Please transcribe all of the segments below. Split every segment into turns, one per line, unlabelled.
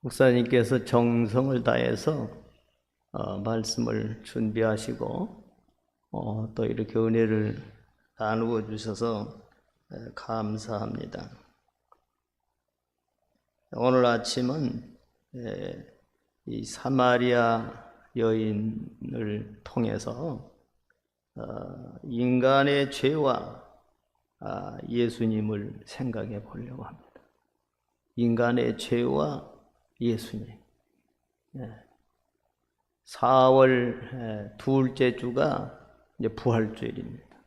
목사님께서 정성을 다해서 말씀을 준비하시고 또 이렇게 은혜를 나누어 주셔서 감사합니다. 오늘 아침은 이 사마리아 여인을 통해서 인간의 죄와 예수님을 생각해 보려고 합니다. 인간의 죄와 예수님. 4월 둘째 주가 이제 부활주일입니다.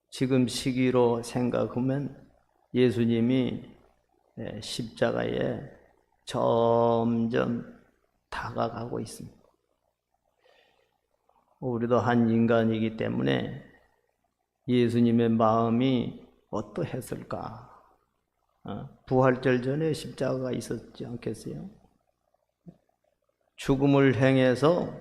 지금 시기로 생각하면 예수님이 십자가에 점점 다가가고 있습니다. 우리도 한 인간이기 때문에 예수님의 마음이 어떠했을까? 부활절 전에 십자가가 있었지 않겠어요? 죽음을 행해서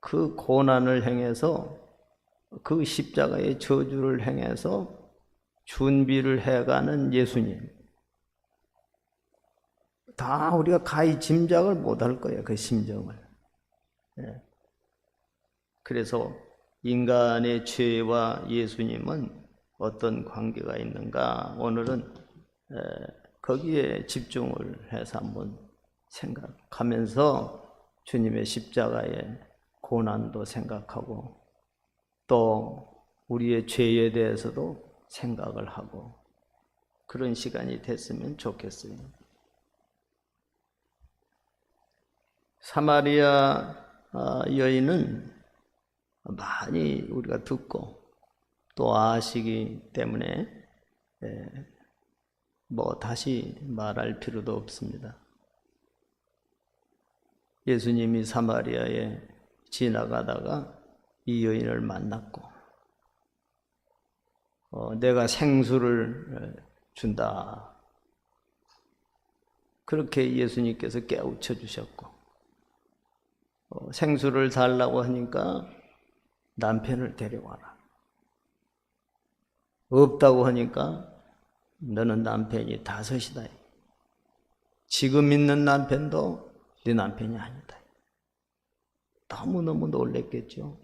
그 고난을 행해서 그 십자가의 저주를 행해서 준비를 해가는 예수님. 다 우리가 가히 짐작을 못할 거예요, 그 심정을. 그래서 인간의 죄와 예수님은 어떤 관계가 있는가? 오늘은 거기에 집중을 해서 한번 생각하면서 주님의 십자가의 고난도 생각하고 또 우리의 죄에 대해서도 생각을 하고 그런 시간이 됐으면 좋겠어요. 사마리아 여인은 많이 우리가 듣고 또 아시기 때문에 다시 말할 필요도 없습니다. 예수님이 사마리아에 지나가다가 이 여인을 만났고 내가 생수를 준다. 그렇게 예수님께서 깨우쳐 주셨고 생수를 달라고 하니까 남편을 데려와라. 없다고 하니까 너는 남편이 5이다. 지금 있는 남편도 네 남편이 아니다. 너무너무 놀랬겠죠.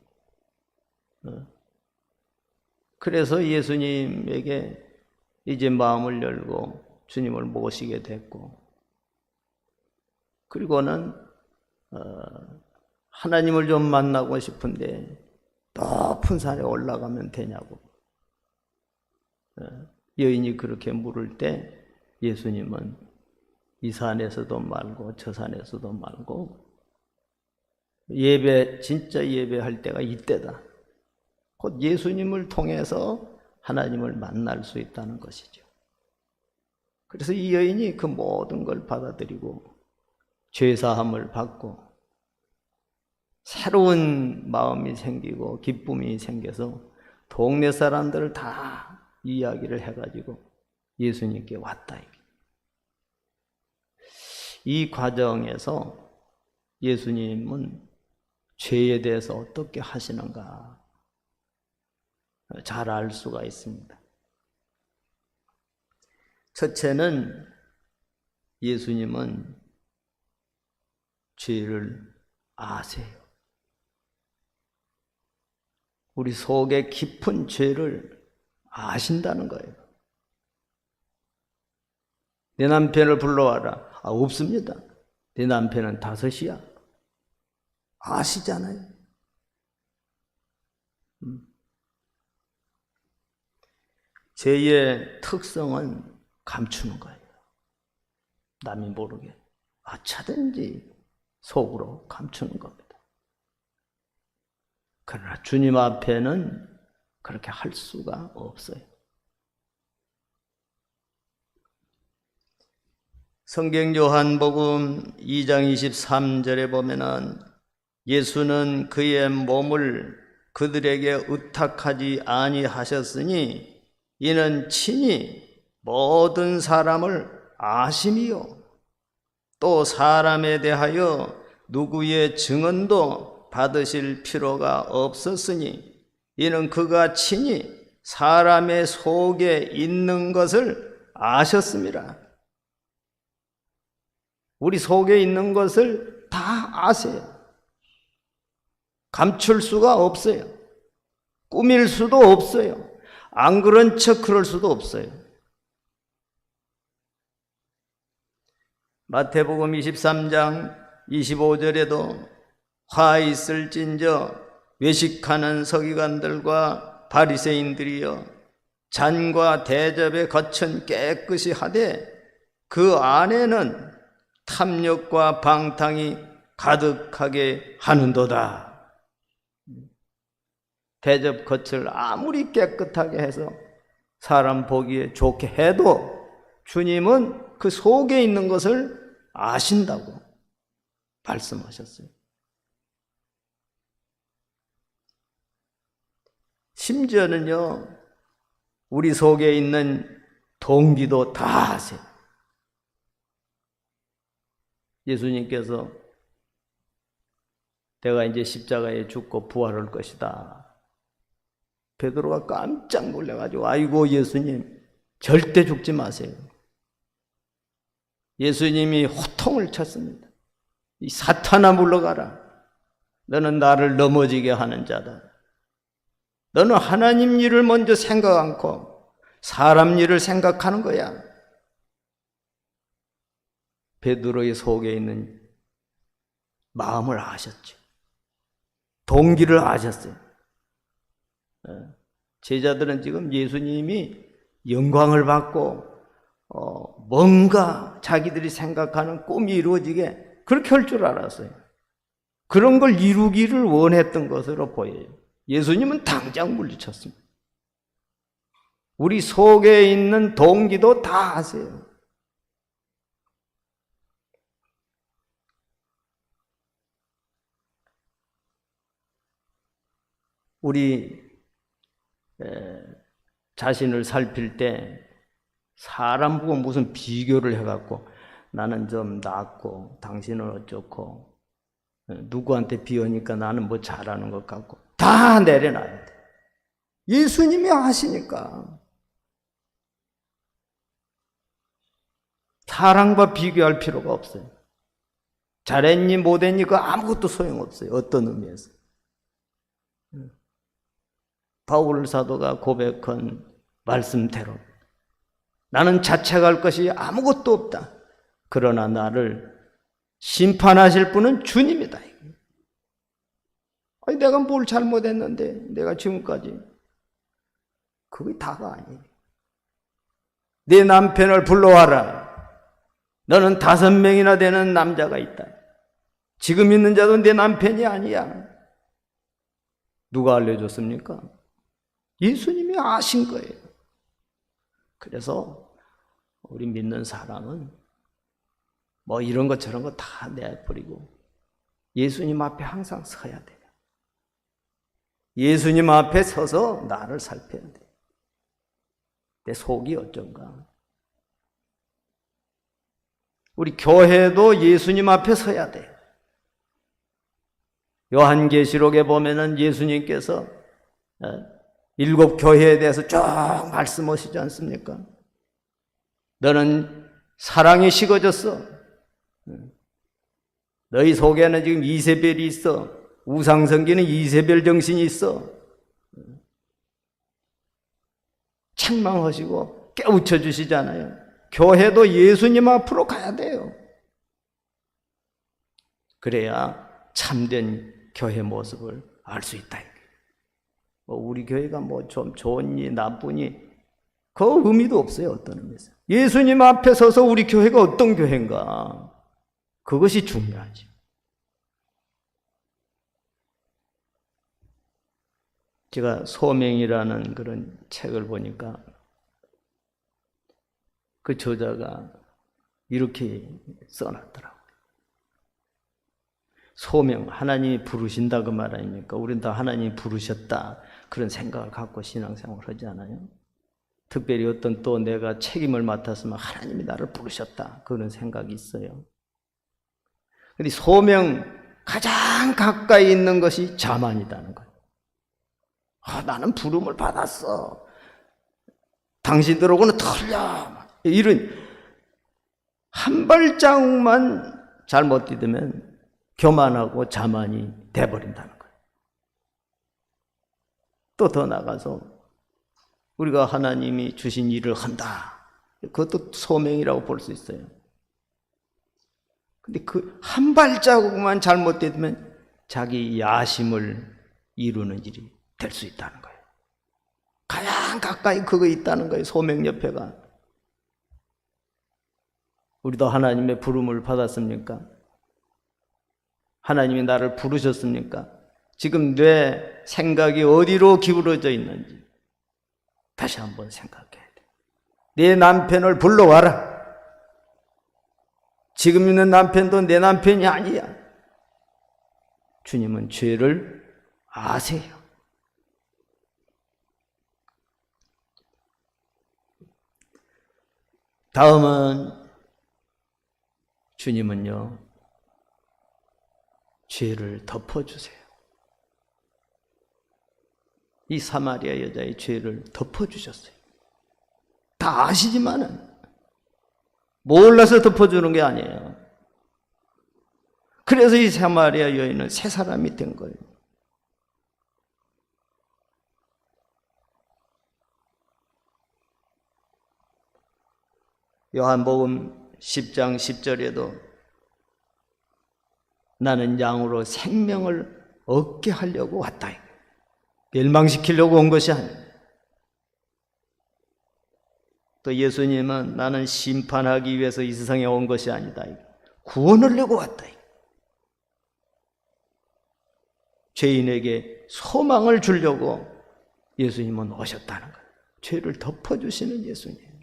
그래서 예수님에게 이제 마음을 열고 주님을 모시게 됐고 그리고는 하나님을 좀 만나고 싶은데 높은 산에 올라가면 되냐고 여인이 그렇게 물을 때 예수님은 이 산에서도 말고 저 산에서도 말고 진짜 예배할 때가 이때다. 곧 예수님을 통해서 하나님을 만날 수 있다는 것이죠. 그래서 이 여인이 그 모든 걸 받아들이고 죄사함을 받고 새로운 마음이 생기고 기쁨이 생겨서 동네 사람들을 다 이야기를 해가지고 예수님께 왔다. 이 과정에서 예수님은 죄에 대해서 어떻게 하시는가 잘 알 수가 있습니다. 첫째는 예수님은 죄를 아세요. 우리 속에 깊은 죄를 아신다는 거예요. 내 남편을 불러와라. 없습니다. 내 남편은 5이야. 아시잖아요. 죄의 특성은 감추는 거예요. 남이 모르게 어쩌든지 속으로 감추는 겁니다. 그러나 주님 앞에는 그렇게 할 수가 없어요. 성경 요한복음 2장 23절에 보면은 예수는 그의 몸을 그들에게 의탁하지 아니하셨으니 이는 친히 모든 사람을 아심이요 또 사람에 대하여 누구의 증언도 받으실 필요가 없었으니 이는 그가 친히 사람의 속에 있는 것을 아셨습니다. 우리 속에 있는 것을 다 아세요. 감출 수가 없어요. 꾸밀 수도 없어요. 안 그런 척 그럴 수도 없어요. 마태복음 23장 25절에도 화 있을진저 외식하는 서기관들과 바리새인들이여 잔과 대접의 겉은 깨끗이 하되 그 안에는 탐욕과 방탕이 가득하게 하는도다. 대접 겉을 아무리 깨끗하게 해서 사람 보기에 좋게 해도 주님은 그 속에 있는 것을 아신다고 말씀하셨어요. 심지어는요, 우리 속에 있는 동기도 다 아세요. 예수님께서 내가 이제 십자가에 죽고 부활할 것이다. 베드로가 깜짝 놀라가지고 아이고 예수님 절대 죽지 마세요. 예수님이 호통을 쳤습니다. 이 사탄아 물러가라. 너는 나를 넘어지게 하는 자다. 너는 하나님 일을 먼저 생각 않고 사람 일을 생각하는 거야. 베드로의 속에 있는 마음을 아셨죠. 동기를 아셨어요. 제자들은 지금 예수님이 영광을 받고 뭔가 자기들이 생각하는 꿈이 이루어지게 그렇게 할 줄 알았어요. 그런 걸 이루기를 원했던 것으로 보여요. 예수님은 당장 물리쳤습니다. 우리 속에 있는 동기도 다 아세요. 우리 자신을 살필 때 사람 보고 무슨 비교를 해갖고 나는 좀 낫고 당신은 어쩌고 누구한테 비하니까 나는 뭐 잘하는 것 같고 다 내려놔야 돼. 예수님이 아시니까. 사람과 비교할 필요가 없어요. 잘했니 못했니 그 아무것도 소용없어요. 어떤 의미에서. 바울 사도가 고백한 말씀대로 나는 자책할 것이 아무것도 없다. 그러나 나를 심판하실 분은 주님이다. 아니, 내가 뭘 잘못했는데 내가 지금까지 그게 다가 아니에요. 네 남편을 불러와라. 너는 5명이나 되는 남자가 있다. 지금 있는 자도 내 남편이 아니야. 누가 알려줬습니까? 예수님이 아신 거예요. 그래서 우리 믿는 사람은 뭐 이런 것 저런 거 다 내버리고 예수님 앞에 항상 서야 돼요. 예수님 앞에 서서 나를 살펴야 돼. 내 속이 어쩐가. 우리 교회도 예수님 앞에 서야 돼요. 요한계시록에 보면은 예수님께서 7 교회에 대해서 쭉 말씀하시지 않습니까? 너는 사랑이 식어졌어. 너희 속에는 지금 이세벨이 있어. 우상성기는 이세벨 정신이 있어. 책망하시고 깨우쳐 주시잖아요. 교회도 예수님 앞으로 가야 돼요. 그래야 참된 교회 모습을 알 수 있다. 우리 교회가 뭐 좀 좋으니 나쁘니 그 의미도 없어요. 어떤 의미에서. 예수님 앞에 서서 우리 교회가 어떤 교회인가. 그것이 중요하죠. 제가 소명이라는 그런 책을 보니까 그 저자가 이렇게 써놨더라고요. 소명, 하나님이 부르신다 그 말 아닙니까? 우린 다 하나님이 부르셨다 그런 생각을 갖고 신앙생활을 하지 않아요? 특별히 어떤 또 내가 책임을 맡았으면 하나님이 나를 부르셨다 그런 생각이 있어요. 근데 소명 가장 가까이 있는 것이 자만이라는 거예요. 나는 부름을 받았어. 당신들하고는 틀려. 이런 한 발자국만 잘못 디디면 교만하고 자만이 돼버린다는 거예요. 또 더 나가서 우리가 하나님이 주신 일을 한다. 그것도 소명이라고 볼 수 있어요. 근데 그 한 발자국만 잘못 디디면 자기 야심을 이루는 일이 될 수 있다는 거예요. 가장 가까이 그거 있다는 거예요. 소명 옆에가. 우리도 하나님의 부름을 받았습니까? 하나님이 나를 부르셨습니까? 지금 내 생각이 어디로 기울어져 있는지 다시 한번 생각해야 돼. 내 남편을 불러와라. 지금 있는 남편도 내 남편이 아니야. 주님은 죄를 아세요. 다음은 주님은요, 죄를 덮어주세요. 이 사마리아 여자의 죄를 덮어주셨어요. 다 아시지만은 몰라서 덮어주는 게 아니에요. 그래서 이 사마리아 여인은 새 사람이 된 거예요. 요한복음 10장 10절에도 나는 양으로 생명을 얻게 하려고 왔다. 멸망시키려고 온 것이 아니에요. 또 예수님은 나는 심판하기 위해서 이 세상에 온 것이 아니다. 구원하려고 왔다. 죄인에게 소망을 주려고 예수님은 오셨다는 거예요. 죄를 덮어주시는 예수님.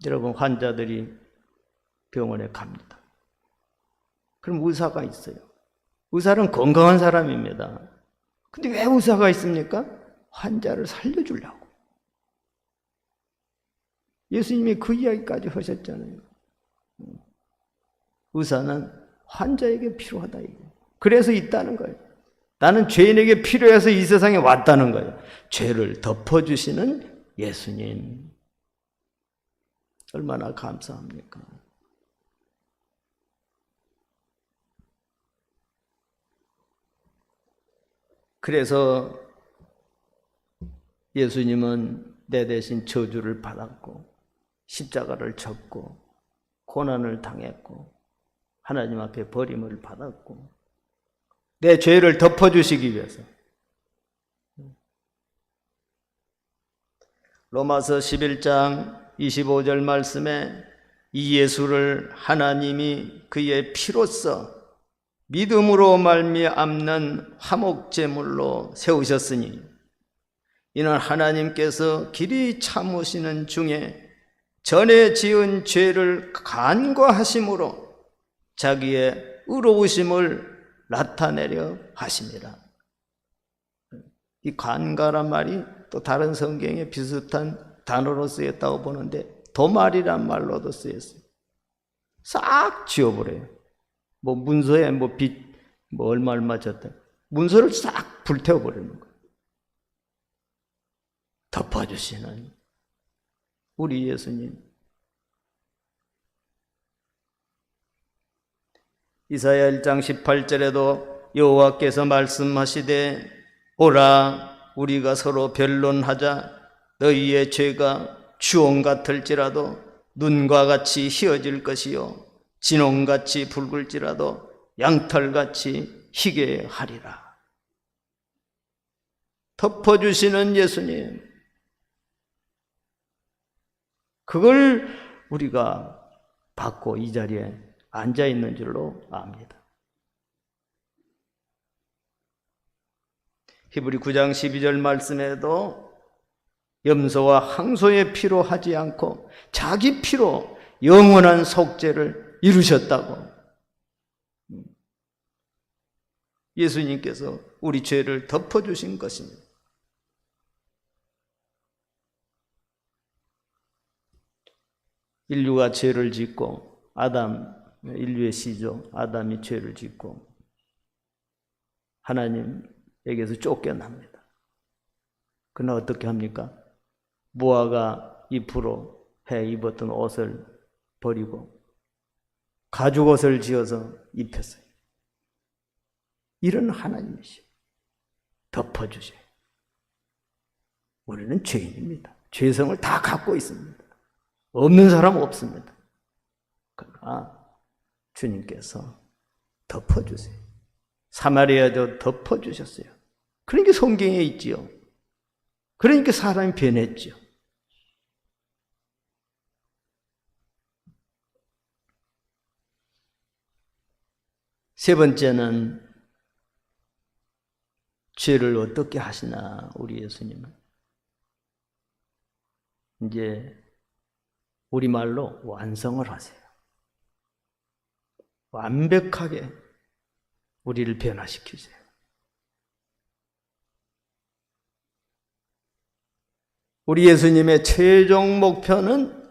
여러분, 환자들이 병원에 갑니다. 그럼 의사가 있어요. 의사는 건강한 사람입니다. 근데 왜 의사가 있습니까? 환자를 살려주려고. 예수님이 그 이야기까지 하셨잖아요. 의사는 환자에게 필요하다. 그래서 있다는 거예요. 나는 죄인에게 필요해서 이 세상에 왔다는 거예요. 죄를 덮어주시는 예수님. 얼마나 감사합니까? 그래서 예수님은 내 대신 저주를 받았고 십자가를 졌고 고난을 당했고 하나님 앞에 버림을 받았고 내 죄를 덮어주시기 위해서. 로마서 11장 25절 말씀에 이 예수를 하나님이 그의 피로써 믿음으로 말미암는 화목제물로 세우셨으니 이는 하나님께서 길이 참으시는 중에 전에 지은 죄를 간과하심으로 자기의 의로우심을 나타내려 하심이라. 이 간과란 말이 또 다른 성경에 비슷한 단어로 쓰였다고 보는데 도말이란 말로도 쓰였어요. 싹 지워버려요. 뭐 문서에 뭐 빛 뭐 얼마 졌다. 문서를 싹 불태워버리는 거예요. 덮어주시는 우리 예수님. 이사야 1장 18절에도 여호와께서 말씀하시되 오라 우리가 서로 변론하자. 너희의 죄가 주홍 같을지라도 눈과 같이 희어질 것이요 진홍같이 붉을지라도 양털같이 희게 하리라. 덮어주시는 예수님. 그걸 우리가 받고 이 자리에 앉아있는 줄로 압니다. 히브리 9장 12절 말씀에도 염소와 항소의 피로 하지 않고 자기 피로 영원한 속죄를 이루셨다고. 예수님께서 우리 죄를 덮어주신 것입니다. 인류가 죄를 짓고 인류의 시조 아담이 죄를 짓고 하나님에게서 쫓겨납니다. 그러나 어떻게 합니까? 무화과 잎으로 해 입었던 옷을 버리고 가죽 옷을 지어서 입혔어요. 이런 하나님이시오. 덮어주세요. 우리는 죄인입니다. 죄성을 다 갖고 있습니다. 없는 사람 없습니다. 그러나 주님께서 덮어주세요. 사마리아도 덮어주셨어요. 그러니까 성경에 있지요. 그러니까 사람이 변했죠. 세 번째는 죄를 어떻게 하시나 우리 예수님은 이제 우리말로 완성을 하세요. 완벽하게 우리를 변화시키세요. 우리 예수님의 최종 목표는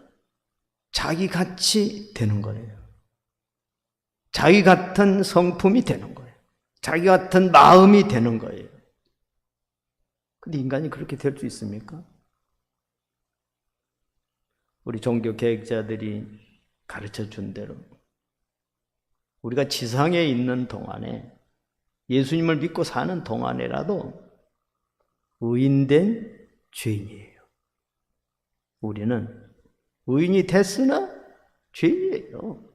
자기같이 되는 거예요. 자기 같은 성품이 되는 거예요. 자기 같은 마음이 되는 거예요. 근데 인간이 그렇게 될 수 있습니까? 우리 종교 계획자들이 가르쳐 준 대로 우리가 지상에 있는 동안에 예수님을 믿고 사는 동안에라도 의인된 죄인이에요. 우리는 의인이 됐으나 죄인이에요.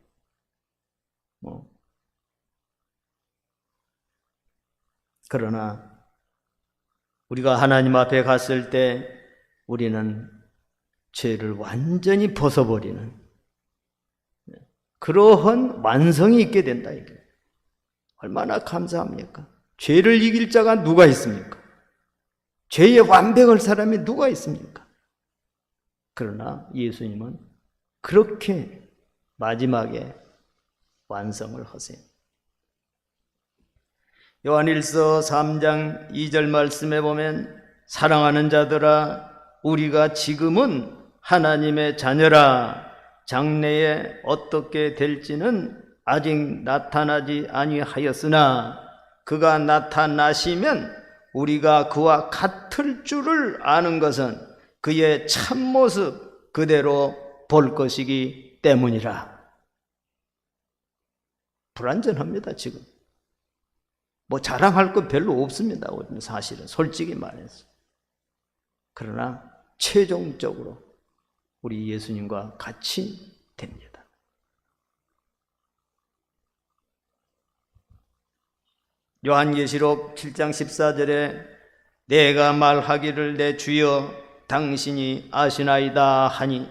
그러나 우리가 하나님 앞에 갔을 때 우리는 죄를 완전히 벗어버리는 그러한 완성이 있게 된다. 이게 얼마나 감사합니까? 죄를 이길 자가 누가 있습니까? 죄의 완벽할 사람이 누가 있습니까? 그러나 예수님은 그렇게 마지막에 완성을 하세요. 요한일서 3장 2절 말씀에 보면 사랑하는 자들아 우리가 지금은 하나님의 자녀라 장래에 어떻게 될지는 아직 나타나지 아니하였으나 그가 나타나시면 우리가 그와 같을 줄을 아는 것은 그의 참모습 그대로 볼 것이기 때문이라. 불완전합니다. 지금 뭐 자랑할 것 별로 없습니다. 사실은 솔직히 말해서. 그러나 최종적으로 우리 예수님과 같이 됩니다. 요한계시록 7장 14절에 내가 말하기를 내 주여 당신이 아시나이다 하니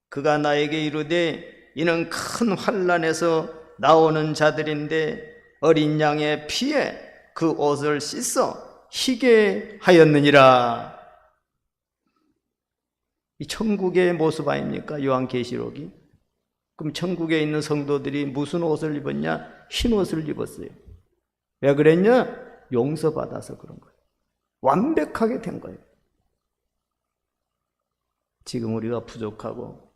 그가 나에게 이르되 이는 큰 환난에서 나오는 자들인데 어린 양의 피에 그 옷을 씻어 희게 하였느니라. 이 천국의 모습 아닙니까? 요한계시록이. 그럼 천국에 있는 성도들이 무슨 옷을 입었냐? 흰 옷을 입었어요. 왜 그랬냐? 용서받아서 그런 거예요. 완벽하게 된 거예요. 지금 우리가 부족하고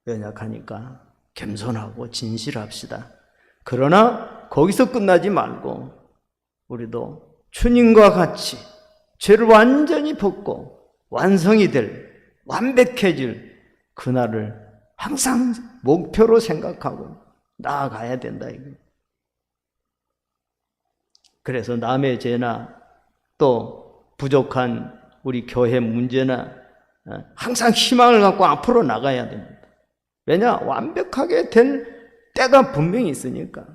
연약하니까 겸손하고 진실합시다. 그러나 거기서 끝나지 말고 우리도 주님과 같이 죄를 완전히 벗고 완성이 될 완벽해질 그날을 항상 목표로 생각하고 나아가야 된다. 그래서 남의 죄나 또 부족한 우리 교회 문제나 항상 희망을 갖고 앞으로 나가야 됩니다. 왜냐? 완벽하게 될 때가 분명히 있으니까.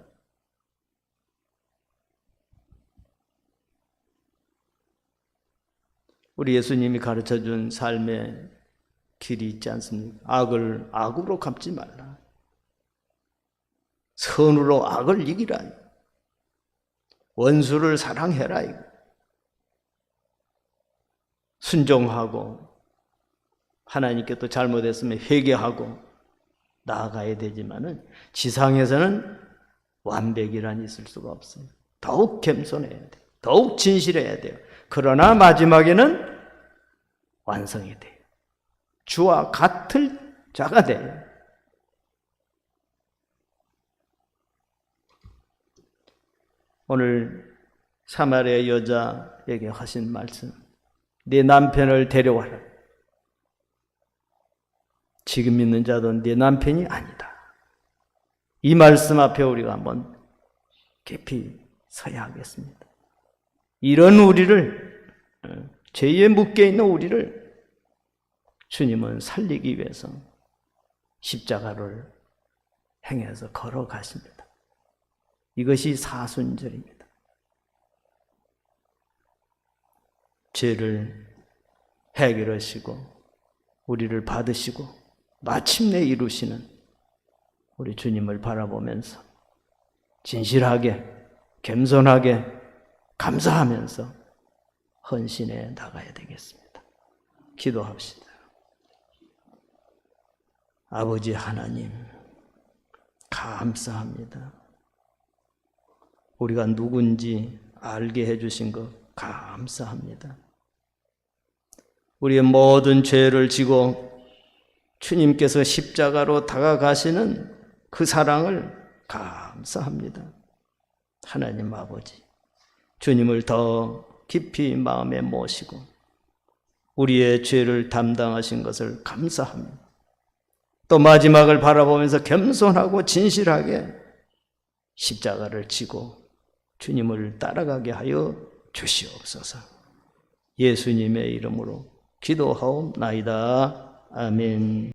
우리 예수님이 가르쳐준 삶의 길이 있지 않습니까? 악을 악으로 갚지 말라. 선으로 악을 이기라. 원수를 사랑해라. 순종하고 하나님께 또 잘못했으면 회개하고 나아가야 되지만은 지상에서는 완벽이란 있을 수가 없어요. 더욱 겸손해야 돼요. 더욱 진실해야 돼요. 그러나 마지막에는 완성이 돼요. 주와 같을 자가 돼요. 오늘 사마리아 여자에게 하신 말씀, 네 남편을 데려와라. 지금 있는 자도 네 남편이 아니다. 이 말씀 앞에 우리가 한번 깊이 서야 하겠습니다. 이런 우리를, 죄에 묶여 있는 우리를 주님은 살리기 위해서 십자가를 행해서 걸어가십니다. 이것이 사순절입니다. 죄를 해결하시고 우리를 받으시고 마침내 이루시는 우리 주님을 바라보면서 진실하게 겸손하게 감사하면서 헌신해 나가야 되겠습니다. 기도합시다. 아버지 하나님, 감사합니다. 우리가 누군지 알게 해주신 것 감사합니다. 우리의 모든 죄를 지고 주님께서 십자가로 다가가시는 그 사랑을 감사합니다. 하나님 아버지, 주님을 더 깊이 마음에 모시고 우리의 죄를 담당하신 것을 감사합니다. 또 마지막을 바라보면서 겸손하고 진실하게 십자가를 지고 주님을 따라가게 하여 주시옵소서. 예수님의 이름으로 기도하옵나이다. 아멘.